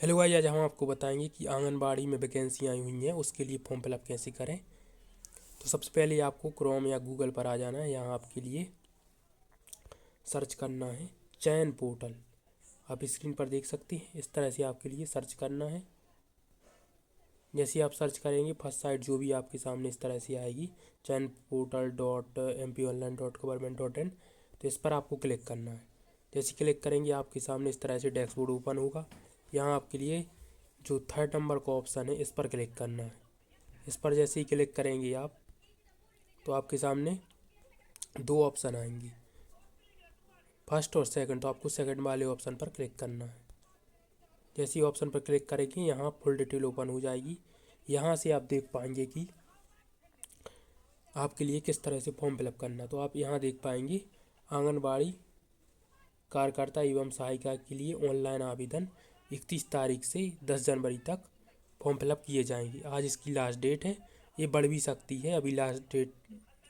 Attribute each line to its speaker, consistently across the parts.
Speaker 1: Hello भाई, आज हम आपको बताएंगे कि आंगनबाड़ी में वैकेंसी आई हुई हैं, उसके लिए फॉर्म फिलअप कैसे करें। तो सबसे पहले आपको क्रोम या गूगल पर आ जाना है। यहाँ आपके लिए सर्च करना है चयन पोर्टल। आप स्क्रीन पर देख सकते हैं, इस तरह से आपके लिए सर्च करना है। जैसे आप सर्च करेंगे फर्स्ट साइट जो भी आपके सामने इस तरह से आएगी, चयन पोर्टल .mponline.government.in। तो इस पर आपको क्लिक करना है। जैसे क्लिक करेंगे आपके सामने इस तरह से डैशबोर्ड ओपन होगा। यहाँ आपके लिए जो 3rd नंबर का ऑप्शन है इस पर क्लिक करना है। इस पर जैसे ही क्लिक करेंगे आप, तो आपके सामने दो ऑप्शन आएंगी, फर्स्ट और सेकंड। तो आपको सेकंड वाले ऑप्शन पर क्लिक करना है। जैसे ही ऑप्शन पर क्लिक करेंगे यहाँ फुल डिटेल ओपन हो जाएगी। यहाँ से आप देख पाएंगे कि आपके लिए किस तरह से फॉर्म फिलअप करना। तो आप यहाँ देख पाएंगे आंगनबाड़ी कार्यकर्ता एवं सहायिका के लिए ऑनलाइन आवेदन 31 तारीख से 10 जनवरी तक फॉर्म फिलअप किए जाएंगे। आज इसकी लास्ट डेट है। ये बढ़ भी सकती है, अभी लास्ट डेट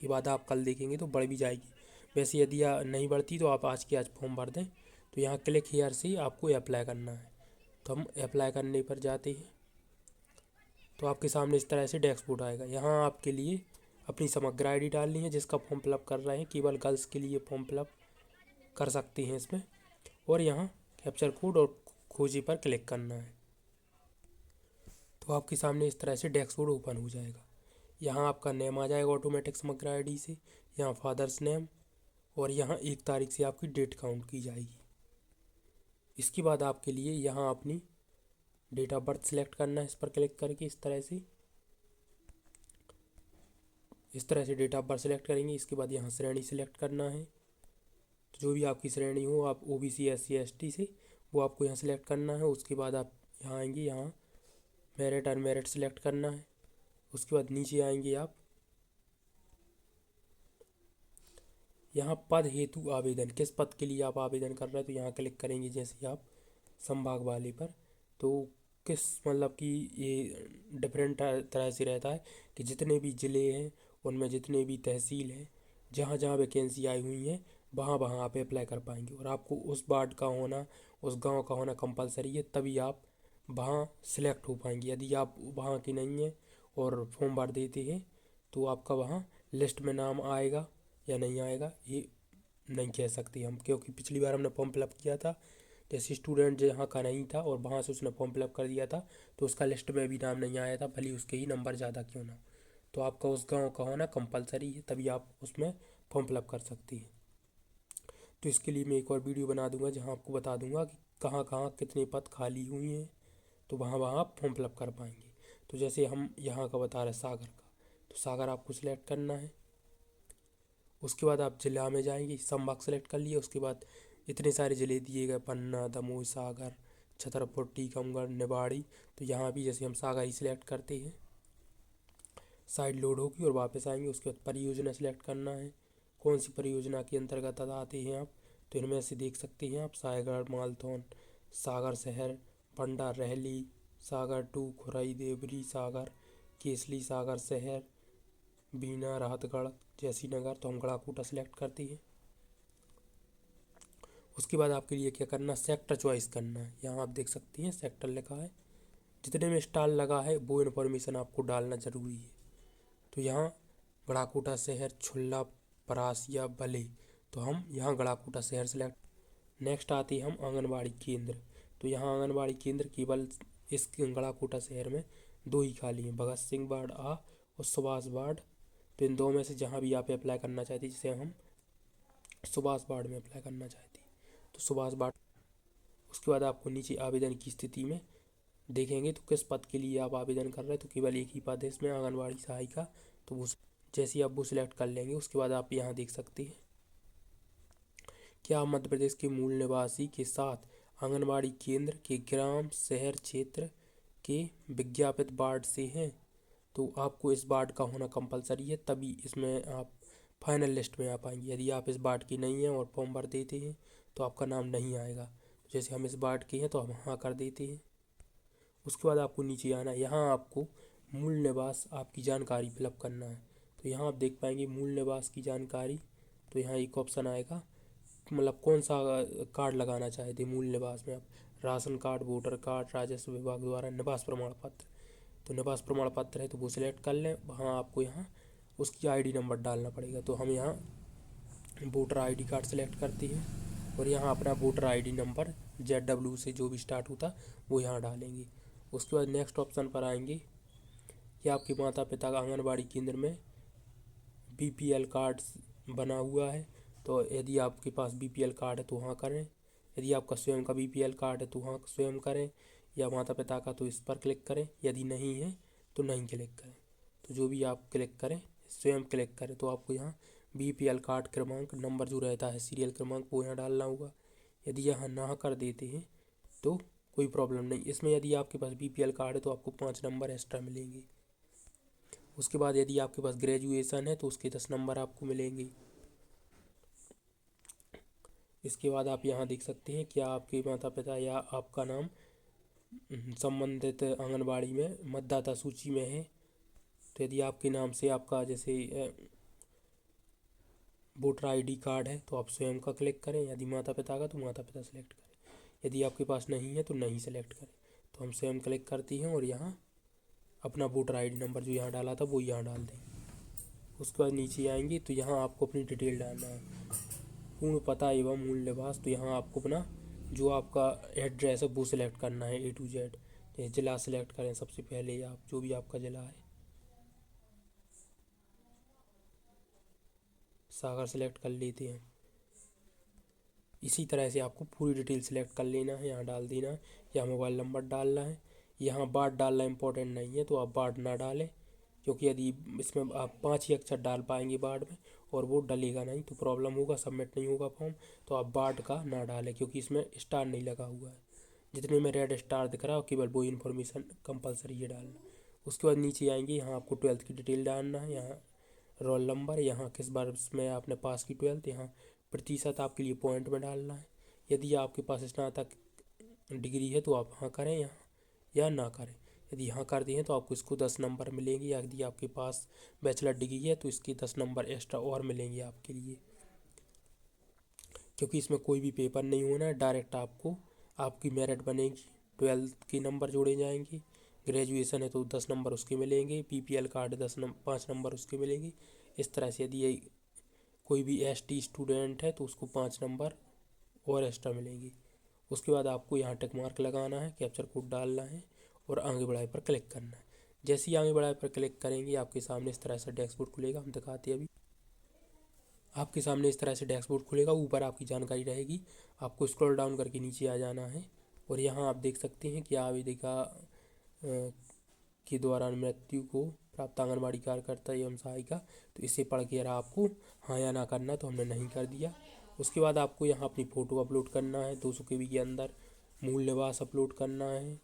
Speaker 1: के बाद आप कल देखेंगे तो बढ़ भी जाएगी। वैसे यदि नहीं बढ़ती तो आप आज के आज फॉर्म भर दें। तो यहाँ क्लिक हियर से आपको अप्लाई करना है। तो हम अप्लाई करने पर जाते हैं। तो आपके सामने इस तरह से डैशबोर्ड आएगा। यहाँ आपके लिए अपनी समग्र आईडी डालनी है। जिसका फॉर्म फिलअप कर रहे हैं, केवल गर्ल्स के लिए फॉर्म फिलअप कर सकते हैं इसमें। और यहाँ कैप्चर कोड और खोजी पर क्लिक करना है। तो आपके सामने इस तरह से डैशबोर्ड ओपन हो जाएगा। यहाँ आपका नेम आ जाएगा ऑटोमेटिक समग्र आईडी से। यहाँ फादर्स नेम और यहाँ 1 तारीख से आपकी डेट काउंट की जाएगी। इसके बाद आपके लिए यहाँ अपनी डेट ऑफ बर्थ सिलेक्ट करना है। इस पर क्लिक करके इस तरह से डेट ऑफ बर्थ सिलेक्ट करेंगे। इसके बाद यहाँ श्रेणी सिलेक्ट करना है। तो जो भी आपकी श्रेणी हो, आप OBC SC ST से, वो आपको यहाँ सिलेक्ट करना है। उसके बाद आप यहाँ आएंगे, यहाँ मेरिट अनमेरिट सिलेक्ट करना है। उसके बाद नीचे आएंगे आप, यहाँ पद हेतु आवेदन, किस पद के लिए आप आवेदन कर रहे हैं तो यहाँ क्लिक करेंगे। जैसे आप संभाग वाले पर, तो किस मतलब कि ये डिफरेंट तरह से रहता है कि जितने भी ज़िले हैं उनमें जितने भी तहसील हैं, जहाँ जहाँ वैकेंसी आई हुई हैं वहाँ वहाँ आप अप्लाई कर पाएंगे। और आपको उस वार्ड का होना, उस गांव का होना कंपलसरी है, तभी आप वहाँ सिलेक्ट हो पाएंगे। यदि आप वहाँ के नहीं हैं और फॉर्म भर देते हैं तो आपका वहाँ लिस्ट में नाम आएगा या नहीं आएगा ये नहीं कह सकते हम, क्योंकि पिछली बार हमने फॉर्म फिलअप किया था। जैसे स्टूडेंट जहाँ का नहीं था और वहाँ से उसने फॉर्म फिलअप कर दिया था, तो उसका लिस्ट में भी नाम नहीं आया था, भले उसके ही नंबर ज़्यादा क्यों ना। तो आपका उस गांव का होना कंपलसरी है, तभी आप उसमें फॉर्म फिलअप कर सकती हैं। तो इसके लिए मैं एक और वीडियो बना दूंगा जहाँ आपको बता दूंगा कि कहाँ कहाँ कितने पद खाली हुए हैं, तो वहाँ वहाँ आप फॉर्म फिलअप कर पाएंगे। तो जैसे हम यहाँ का बता रहे सागर का, तो सागर आपको सिलेक्ट करना है। उसके बाद आप जिला में जाएंगे, संभाग सेलेक्ट कर लिए। उसके बाद इतने सारे ज़िले दिए गए, पन्ना, दमोह, सागर, छतरपुर, टीकमगढ़, निवाड़ी। तो यहाँ भी जैसे हम सागर ही सिलेक्ट करते हैं, साइड लोड होगी और वापस आएंगे। उसके बाद परियोजना सिलेक्ट करना है, कौन सी परियोजना के अंतर्गत आते हैं आप। तो इनमें से देख सकते हैं आप सायगढ़, मालथौन, सागर शहर, बंडा, रहली, सागर 2, खुरई, देवरी, सागर, केसली, सागर शहर, बीना, राहतगढ़, जैसी नगर। तो हम गढ़ाकोटा सेलेक्ट करते हैं। उसके बाद आपके लिए क्या करना, सेक्टर चॉइस करना है। यहाँ आप देख सकते हैं सेक्टर लिखा है, जितने में स्टाल लगा है वो इन्फॉर्मेशन आपको डालना ज़रूरी है। तो यहाँ गढ़ाकोटा शहर, छुल्ला, परासिया, बले। तो हम यहाँ गढ़ाकोटा शहर सेलेक्ट। नेक्स्ट आते हैं हम आंगनबाड़ी केंद्र। तो यहाँ आंगनबाड़ी केंद्र केवल इस गढ़ाकोटा शहर में 2 ही खाली हैं, भगत सिंह वार्ड A और सुभाष वार्ड। तो इन दो में से जहाँ भी आप अप्लाई करना चाहते हैं, जैसे हम सुभाष वार्ड में अप्लाई करना चाहते हैं तो सुभाष वार्ड। उसके बाद आपको नीचे आवेदन की स्थिति में देखेंगे तो किस पद के लिए आप आवेदन कर रहे हैं। तो केवल एक ही पद है इसमें, आंगनबाड़ी सहायिका। तो वो जैसे ही आप वो सिलेक्ट कर लेंगे, उसके बाद आप यहाँ देख सकते हैं कि आप मध्य प्रदेश के मूल निवासी के साथ आंगनबाड़ी केंद्र के ग्राम शहर क्षेत्र के विज्ञापित वार्ड से हैं। तो आपको इस वार्ड का होना कंपलसरी है, तभी इसमें आप फाइनल लिस्ट में आ पाएंगे। यदि आप इस वार्ड की नहीं हैं और फॉर्म भर देते हैं तो आपका नाम नहीं आएगा। जैसे हम इस वार्ड के हैं तो हम हाँ कर देते हैं। उसके बाद आपको नीचे आना है, यहाँ आपको मूल निवास आपकी जानकारी फिलअप करना है। तो यहाँ आप देख पाएंगे मूल निवास की जानकारी। तो यहाँ एक ऑप्शन आएगा मतलब कौन सा कार्ड लगाना चाहते हैं मूल निवास में आप, राशन कार्ड, वोटर कार्ड, राजस्व विभाग द्वारा निवास प्रमाण पत्र। तो निवास प्रमाण पत्र है तो वो सिलेक्ट कर लें। वहाँ आपको यहाँ उसकी आईडी नंबर डालना पड़ेगा। तो हम यहाँ वोटर आईडी कार्ड सेलेक्ट करते हैं और यहाँ अपना वोटर आईडी नंबर ZW से जो भी स्टार्ट होता वो यहाँ डालेंगे। उसके बाद नेक्स्ट ऑप्शन पर आएंगे कि आपके माता पिता का आंगनबाड़ी केंद्र में BPL कार्ड बना हुआ है। तो यदि आपके पास BPL कार्ड है तो वहाँ करें, यदि आपका स्वयं का BPL कार्ड है तो वहाँ स्वयं करें, या माता पिता का तो इस पर क्लिक करें, यदि नहीं है तो नहीं क्लिक करें। तो जो भी आप क्लिक करें, स्वयं क्लिक करें, तो आपको यहाँ BPL कार्ड क्रमांक नंबर जो रहता है सीरियल क्रमांक वो यहाँ डालना होगा। यदि यहाँ ना कर देते हैं तो कोई प्रॉब्लम नहीं। इसमें यदि आपके पास BPL कार्ड है तो आपको 5 नंबर एक्स्ट्रा मिलेंगे। उसके बाद यदि आपके पास ग्रेजुएशन है तो उसके 10 नंबर आपको मिलेंगे। इसके बाद आप यहाँ देख सकते हैं क्या आपके माता पिता या आपका नाम संबंधित आंगनबाड़ी में मतदाता सूची में है। तो यदि आपके नाम से आपका जैसे वोटर आईडी कार्ड है तो आप स्वयं का क्लिक करें, यदि माता पिता का तो माता पिता सेलेक्ट करें, यदि आपके पास नहीं है तो नहीं सेलेक्ट करें। तो हम स्वयं क्लिक करते हैं और यहाँ अपना वोटर आईडी नंबर जो यहाँ डाला था वो यहाँ डाल दें। उसके बाद नीचे आएंगे तो यहाँ आपको अपनी डिटेल डालना है, पूर्ण पता एवं मूल निवास। तो यहाँ आपको अपना जो आपका एड्रेस है वो सिलेक्ट करना है A to Z। ज़िला सिलेक्ट करें सबसे पहले, आप जो भी आपका ज़िला है। सागर सेलेक्ट कर लेते हैं। इसी तरह से आपको पूरी डिटेल सेलेक्ट कर लेना है, यहाँ डाल देना है, या मोबाइल नंबर डालना है। यहाँ वार्ड डालना इम्पोर्टेंट नहीं है तो आप वार्ड ना डालें, क्योंकि यदि इसमें आप 5 ही अक्षर डाल पाएंगे वार्ड में और वो डलेगा नहीं तो प्रॉब्लम होगा, सबमिट नहीं होगा फॉर्म। तो आप वार्ड का ना डालें क्योंकि इसमें स्टार नहीं लगा हुआ है। जितने में रेड स्टार दिख रहा है केवल वो इन्फॉर्मेशन कंपलसरी है डालना। उसके बाद नीचे आएंगे, यहाँ आपको 12th की डिटेल डालना है, यहाँ रोल नंबर, यहाँ किस वर्ष में आपने पास की 12th, यहाँ प्रतिशत आपके लिए पॉइंट में डालना है। यदि आपके पास स्नातक डिग्री है तो आप हाँ करें यहाँ, या ना करें। यदि हाँ कर दिए तो आपको इसको 10 नंबर मिलेंगे, या यदि आपके पास बैचलर डिग्री है तो इसके 10 नंबर एक्स्ट्रा और मिलेंगे आपके लिए, क्योंकि इसमें कोई भी पेपर नहीं होना है। डायरेक्ट आपको आपकी मेरिट बनेगी, 12th के नंबर जोड़े जाएंगे। ग्रेजुएशन है तो 10 नंबर उसके मिलेंगे, BPL कार्ड 5 नंबर उसके मिलेंगे। इस तरह से यदि कोई भी ST स्टूडेंट है तो उसको 5 नंबर और एक्स्ट्रा मिलेंगे। उसके बाद आपको यहाँ टिक मार्क लगाना है, कैप्चर कोड डालना है और आगे बढ़ाए पर क्लिक करना है। जैसे ही आगे बढ़ाए पर क्लिक करेंगे आपके सामने इस तरह से डैशबोर्ड खुलेगा। हम दिखाते हैं अभी। आपके सामने इस तरह से डैशबोर्ड खुलेगा, ऊपर आपकी जानकारी रहेगी। आपको स्क्रॉल डाउन करके नीचे आ जाना है और यहाँ आप देख सकते हैं कि आवेदिका के दौरान मृत्यु को प्राप्त आंगनबाड़ी कार्यकर्ता एवं सहायिका, तो इसे पढ़ के आपको हाँ या ना करना, तो हमने नहीं कर दिया। उसके बाद आपको यहाँ अपनी फ़ोटो अपलोड करना है 200 KB के अंदर, मूल निवास अपलोड करना है,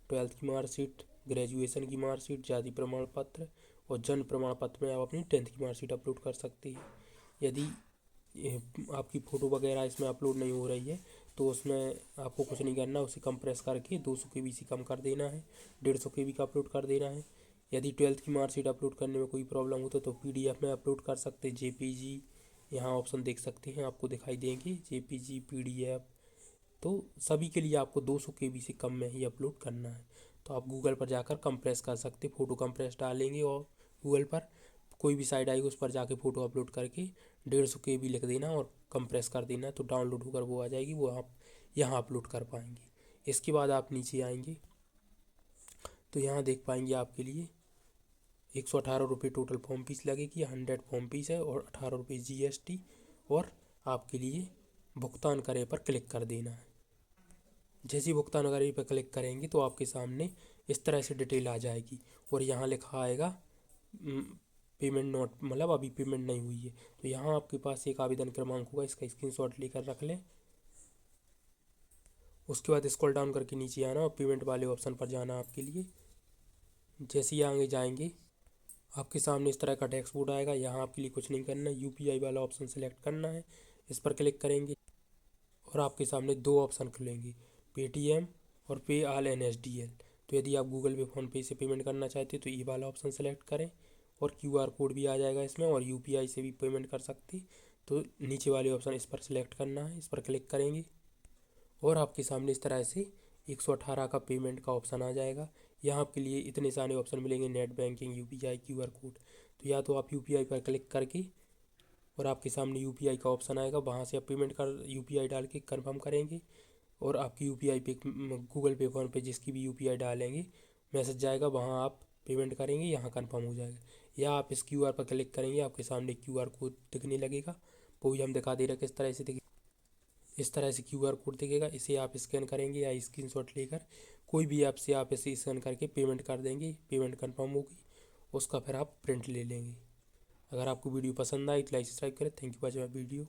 Speaker 1: 12th की मार्कशीट, ग्रेजुएशन की मार्कशीट, जाति प्रमाण पत्र और जन्म प्रमाण पत्र में आप अपनी 10th की मार्कशीट अपलोड कर सकते हैं। यदि आपकी फ़ोटो वगैरह इसमें अपलोड नहीं हो रही है तो उसमें आपको कुछ नहीं करना, उसे कंप्रेस करके 200 KB से कम कर देना है, 150 KB का अपलोड कर देना है। यदि 12th की मार्कशीट अपलोड करने में कोई प्रॉब्लम हो तो PDF में अपलोड कर सकते हैं, JPG, यहाँ ऑप्शन देख सकते हैं, आपको दिखाई देंगे JPG, PDF। तो सभी के लिए आपको 200 KB से कम में ही अपलोड करना है। तो आप गूगल पर जाकर कंप्रेस कर सकते, फ़ोटो कंप्रेस डालेंगे और गूगल पर कोई भी साइट आएगी उस पर जाके फ़ोटो अपलोड करके 150 KB लिख देना और कंप्रेस कर देना, तो डाउनलोड होकर वो आ जाएगी, वो आप यहाँ अपलोड कर पाएंगे। इसके बाद आप नीचे आएंगे तो यहाँ देख पाएंगे आपके लिए 118 रुपये टोटल फॉर्म फीस लगेगी, 100 फॉर्म फीस है और 18 रुपये GST, और आपके लिए भुगतान करें पर क्लिक कर देना है। जैसे ही भुगतान करें पर क्लिक करेंगे तो आपके सामने इस तरह से डिटेल आ जाएगी और यहाँ लिखा आएगा पेमेंट नोट, मतलब अभी पेमेंट नहीं हुई है। तो यहाँ आपके पास एक आवेदन क्रमांक होगा, इसका स्क्रीनशॉट लेकर रख लें। उसके बाद स्क्रॉल डाउन करके नीचे आना और पेमेंट वाले ऑप्शन पर जाना आपके लिए। जैसे ही आगे जाएंगे आपके सामने इस तरह का डैशबोर्ड आएगा, यहाँ आपके लिए कुछ नहीं करना है, UPI वाला ऑप्शन सेलेक्ट करना है, इस पर क्लिक करेंगे और आपके सामने 2 ऑप्शन खुलेंगे, पेटीएम और पे ऑल NSDL। तो यदि आप गूगल पे, फ़ोनपे से पेमेंट करना चाहते हैं तो ये वाला ऑप्शन सेलेक्ट करें और QR कोड भी आ जाएगा इसमें, और UPI से भी पेमेंट कर सकते। तो नीचे वाले ऑप्शन इस पर सिलेक्ट करना है, इस पर क्लिक करेंगे और आपके सामने इस तरह से 118 का पेमेंट का ऑप्शन आ जाएगा। यहाँ आपके लिए इतने सारे ऑप्शन मिलेंगे, net banking, UPI, QR code. तो या तो आप यूपीआई पर क्लिक करके और आपके सामने यूपीआई का ऑप्शन आएगा, वहाँ से आप पेमेंट कर यूपीआई डाल के कंफर्म करेंगे और आपकी यूपीआई पे गूगल पे, फोन पे जिसकी भी यूपीआई डालेंगे मैसेज जाएगा, वहाँ आप पेमेंट करेंगे, यहाँ कंफर्म हो जाएगा। या आप इस क्यूआर पर क्लिक करेंगे, आपके सामने क्यूआर कोड दिखने लगेगा, वो भी हम दिखा दे रहे हैं किस तरह से दिखे। इस तरह से क्यूआर कोड दिखेगा, इसे आप स्कैन करेंगे या स्क्रीनशॉट लेकर कोई भी ऐप से आप इसे स्कैन करके पेमेंट कर देंगे, पेमेंट कंफर्म होगी, उसका फिर आप प्रिंट ले लेंगे। अगर आपको वीडियो पसंद आई तो लाइक सब्सक्राइब करें। Thank you for watching my video.